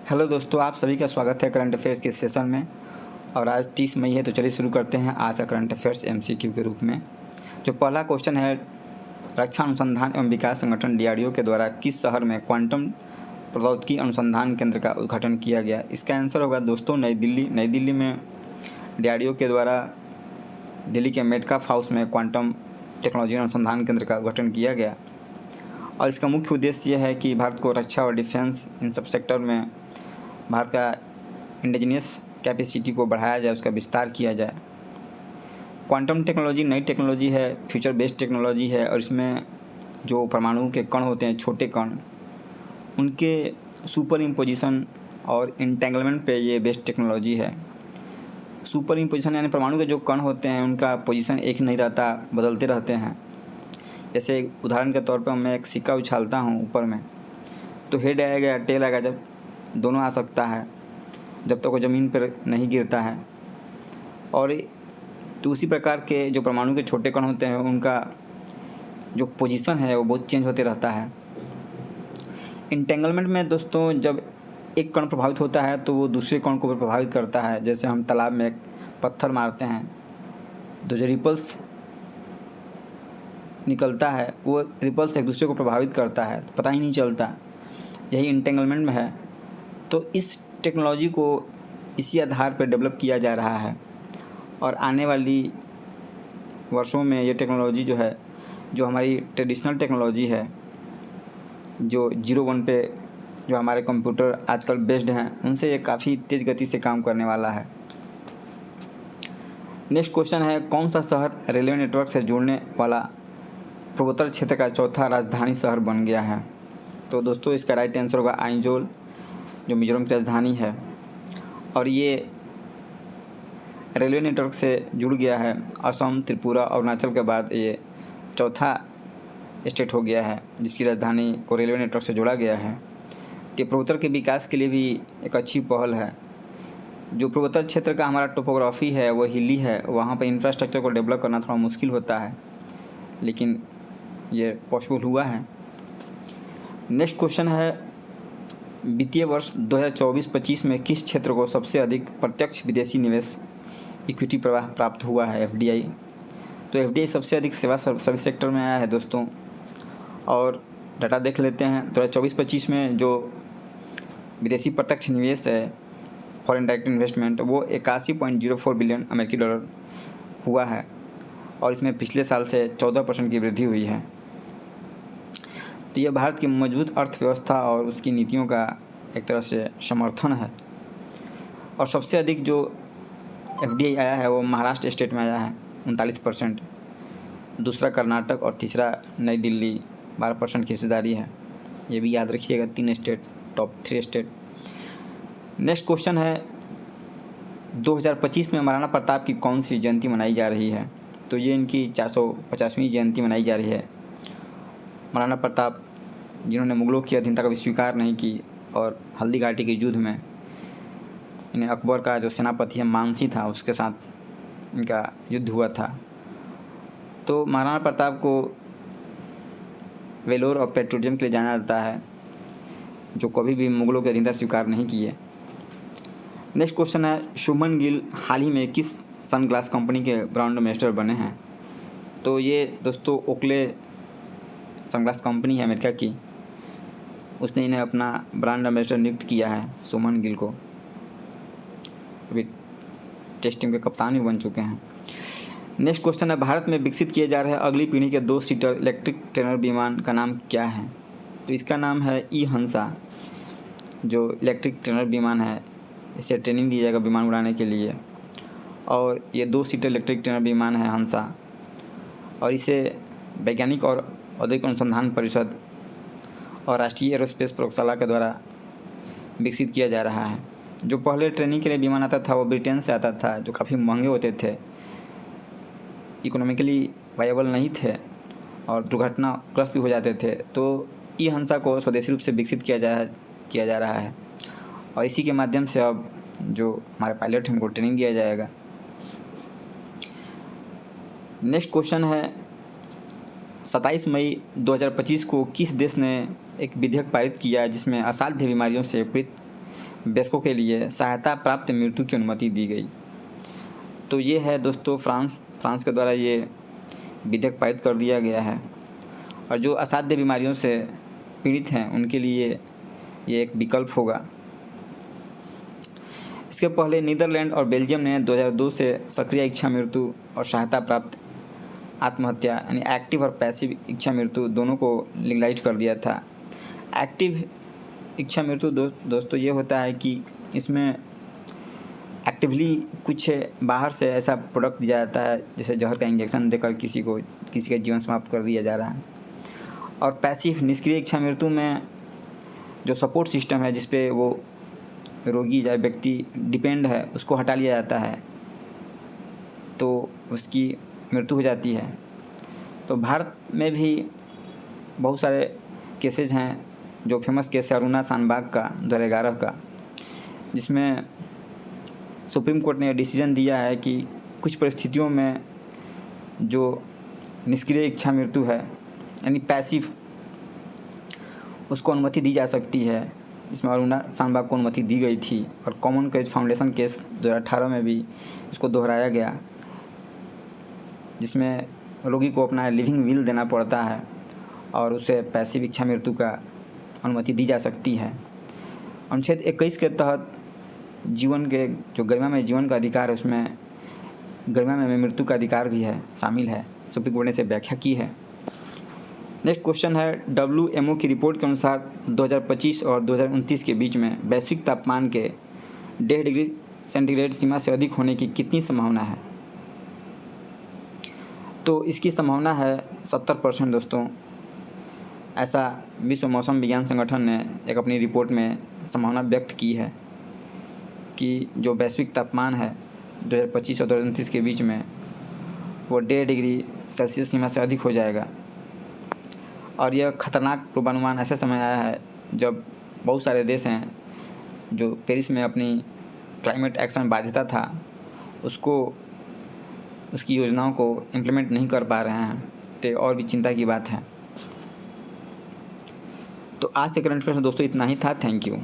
Hello दोस्तों, आप सभी का स्वागत है करंट अफेयर्स के सेशन में। और आज 30 मई है, तो चलिए शुरू करते हैं आज का करंट अफेयर्स एमसीक्यू के रूप में। जो पहला क्वेश्चन है, रक्षा अनुसंधान एवं विकास संगठन डीआरडीओ के द्वारा किस शहर में क्वांटम प्रौद्योगिकी अनुसंधान केंद्र का उद्घाटन किया गया? इसका आंसर होगा दोस्तों नई दिल्ली। नई दिल्ली में डीआरडीओ के द्वारा दिल्ली के मेटकाफ हाउस में क्वांटम टेक्नोलॉजी अनुसंधान केंद्र का उद्घाटन किया गया। और इसका मुख्य उद्देश्य यह है कि भारत को रक्षा और डिफेंस इन सब सेक्टर में भारत का इंडिजिनियस कैपेसिटी को बढ़ाया जाए, उसका विस्तार किया जाए। क्वांटम टेक्नोलॉजी नई टेक्नोलॉजी है, फ्यूचर बेस्ड टेक्नोलॉजी है। और इसमें जो परमाणु के कण होते हैं, छोटे कण, उनके सुपर इम्पोजिशन और इंटेंगलमेंट पे ये बेस्ड टेक्नोलॉजी है। सुपर इम्पोजिशन यानी परमाणु के जो कण होते हैं उनका पोजीशन एक नहीं रहता, बदलते रहते हैं। जैसे उदाहरण के तौर पर मैं एक सिक्का उछालता हूँ ऊपर में, तो हेड आएगा, टेल आएगा, जब दोनों आ सकता है, जब तक वो ज़मीन पर नहीं गिरता है। और तो उसी प्रकार के जो परमाणु के छोटे कण होते हैं उनका जो पोजीशन है वो बहुत चेंज होते रहता है। इंटेंगलमेंट में दोस्तों जब एक कण प्रभावित होता है तो वो दूसरे कण को भी प्रभावित करता है। जैसे हम तालाब में एक पत्थर मारते हैं तो जो रिपल्स निकलता है वो रिपल्स एक दूसरे को प्रभावित करता है, तो पता ही नहीं चलता। यही इंटेंगलमेंट में है। तो इस टेक्नोलॉजी को इसी आधार पर डेवलप किया जा रहा है। और आने वाली वर्षों में ये टेक्नोलॉजी जो है, जो हमारी ट्रेडिशनल टेक्नोलॉजी है, जो 0-1 पे जो हमारे कंप्यूटर आजकल बेस्ड हैं, उनसे ये काफ़ी तेज़ गति से काम करने वाला है। नेक्स्ट क्वेश्चन है, कौन सा शहर रेलवे नेटवर्क से जुड़ने वाला पूर्वोत्तर क्षेत्र का चौथा राजधानी शहर बन गया है? तो दोस्तों इसका राइट आंसर होगा आइजोल, जो मिजोरम की राजधानी है। और ये रेलवे नेटवर्क से जुड़ गया है। असम, त्रिपुरा और अरुणाचल के बाद ये चौथा स्टेट हो गया है जिसकी राजधानी को रेलवे नेटवर्क से जोड़ा गया है। ये पूर्वोत्तर के विकास के लिए भी एक अच्छी पहल है। जो पूर्वोत्तर क्षेत्र का हमारा टोपोग्राफी है वो हिली है, वहाँ पर इंफ्रास्ट्रक्चर को डेवलप करना थोड़ा मुश्किल होता है, लेकिन ये पॉसिबल हुआ है। नेक्स्ट क्वेश्चन है, वित्तीय वर्ष 2024-25 में किस क्षेत्र को सबसे अधिक प्रत्यक्ष विदेशी निवेश इक्विटी प्रवाह प्राप्त हुआ है? एफडीआई। तो एफडीआई सबसे अधिक सेवा सर्विस सेक्टर में आया है दोस्तों। और डाटा देख लेते हैं। 2024-25 में जो विदेशी प्रत्यक्ष निवेश है, फॉरेन डायरेक्ट इन्वेस्टमेंट, वो 81.04 बिलियन अमेरिकी डॉलर हुआ है। और इसमें पिछले साल से 14% की वृद्धि हुई है। तो यह भारत की मजबूत अर्थव्यवस्था और उसकी नीतियों का एक तरह से समर्थन है। और सबसे अधिक जो एफडीआई आया है वो महाराष्ट्र स्टेट में आया है 39%, दूसरा कर्नाटक और तीसरा नई दिल्ली 12% की हिस्सेदारी है। ये भी याद रखिएगा, 3 state, top 3 state. Next question है, 2025 में महाराणा प्रताप की कौन सी जयंती मनाई जा रही है? तो ये इनकी 450वीं जयंती मनाई जा रही है। महाराणा प्रताप जिन्होंने मुगलों की अधीनता का स्वीकार नहीं की और हल्दी घाटी के युद्ध में इन्हें अकबर का जो सेनापति है मानसी था, उसके साथ इनका युद्ध हुआ था। तो महाराणा प्रताप को वेलोर और पेट्रोलियम के लिए जाना जाता है, जो कभी भी मुगलों की अधीनता स्वीकार नहीं किए। नेक्स्ट क्वेश्चन है, शुभमन गिल हाल ही में किस सनग्लास कंपनी के ब्रांड एम्बेसडर बने हैं? तो ये दोस्तों ओकले सनग्लास कंपनी है अमेरिका की, उसने इन्हें अपना ब्रांड एम्बेसडर नियुक्त किया है, शुभमन गिल को। अभी टेस्ट टीम के कप्तान भी बन चुके हैं। नेक्स्ट क्वेश्चन है, भारत में विकसित किए जा रहे अगली पीढ़ी के 2 सीटर इलेक्ट्रिक ट्रेनर विमान का नाम क्या है? तो इसका नाम है ई हंसा। जो इलेक्ट्रिक ट्रेनर विमान है, इसे ट्रेनिंग दी जाएगा विमान उड़ाने के लिए। और ये 2 सीटर इलेक्ट्रिक ट्रेनर विमान है हंसा। और इसे वैज्ञानिक और औद्योगिक अनुसंधान परिषद और राष्ट्रीय एरोस्पेस प्रयोगशाला के द्वारा विकसित किया जा रहा है। जो पहले ट्रेनिंग के लिए विमान आता था वो ब्रिटेन से आता था, जो काफ़ी महंगे होते थे, इकोनॉमिकली वायबल नहीं थे और दुर्घटनाग्रस्त भी हो जाते थे। तो ई हंसा को स्वदेशी रूप से विकसित किया जा रहा है। और इसी के माध्यम से अब जो हमारे पायलट हैं उनको ट्रेनिंग दिया जाएगा। नेक्स्ट क्वेश्चन है, 27 मई 2025 को किस देश ने एक विधेयक पारित किया जिसमें असाध्य बीमारियों से पीड़ित वयस्कों के लिए सहायता प्राप्त मृत्यु की अनुमति दी गई। तो ये है दोस्तों फ्रांस के द्वारा ये विधेयक पारित कर दिया गया है और जो असाध्य बीमारियों से पीड़ित हैं उनके लिए ये एक विकल्प होगा। इसके पहले नीदरलैंड और बेल्जियम ने 2002 से सक्रिय इच्छा मृत्यु और सहायता प्राप्त आत्महत्या यानी एक्टिव और पैसिव इच्छा मृत्यु दोनों को लीगलाइज कर दिया था। एक्टिव इच्छा मृत्यु दोस्तों ये होता है कि इसमें एक्टिवली कुछ बाहर से ऐसा प्रोडक्ट दिया जाता है जैसे जहर का इंजेक्शन देकर किसी का जीवन समाप्त कर दिया जा रहा है। और पैसिव निष्क्रिय इच्छा मृत्यु में जो सपोर्ट सिस्टम है जिस पे वो रोगी या व्यक्ति डिपेंड है उसको हटा लिया जाता है तो उसकी मृत्यु हो जाती है। तो भारत में भी बहुत सारे केसेज हैं। जो फेमस केस है अरुणा शानबाग का 2011 का, जिसमें सुप्रीम कोर्ट ने डिसीजन दिया है कि कुछ परिस्थितियों में जो निष्क्रिय इच्छा मृत्यु है यानी पैसिव, उसको अनुमति दी जा सकती है, जिसमें अरुणा शानबाग को अनुमति दी गई थी। और कॉमन केस फाउंडेशन केस 2018 में भी इसको दोहराया गया, जिसमें रोगी को अपना लिविंग विल देना पड़ता है और उसे पैसिव इच्छा मृत्यु का अनुमति दी जा सकती है। अनुच्छेद 21 के तहत जीवन के जो गरिमामय जीवन का अधिकार है उसमें गरिमामय मृत्यु का अधिकार भी है, शामिल है। सुप्रीम कोर्ट ने इसे व्याख्या की है। नेक्स्ट क्वेश्चन है, WMO की रिपोर्ट के अनुसार 2025 और 2029 के बीच में वैश्विक तापमान के 1.5 डिग्री सेंटीग्रेड सीमा से अधिक होने की कितनी संभावना है? तो इसकी संभावना है 70% दोस्तों। ऐसा विश्व मौसम विज्ञान संगठन ने एक अपनी रिपोर्ट में संभावना व्यक्त की है कि जो वैश्विक तापमान है 2025 और 2029 के बीच में वो 1.5 डिग्री सेल्सियस सीमा से अधिक हो जाएगा। और यह खतरनाक पूर्वानुमान ऐसे समय आया है जब बहुत सारे देश हैं जो पेरिस में अपनी क्लाइमेट एक्शन बाध्यता था उसकी योजनाओं को इम्प्लीमेंट नहीं कर पा रहे हैं। तो और भी चिंता की बात है। तो आज के करंट अफेयर्स में दोस्तों इतना ही था। Thank you.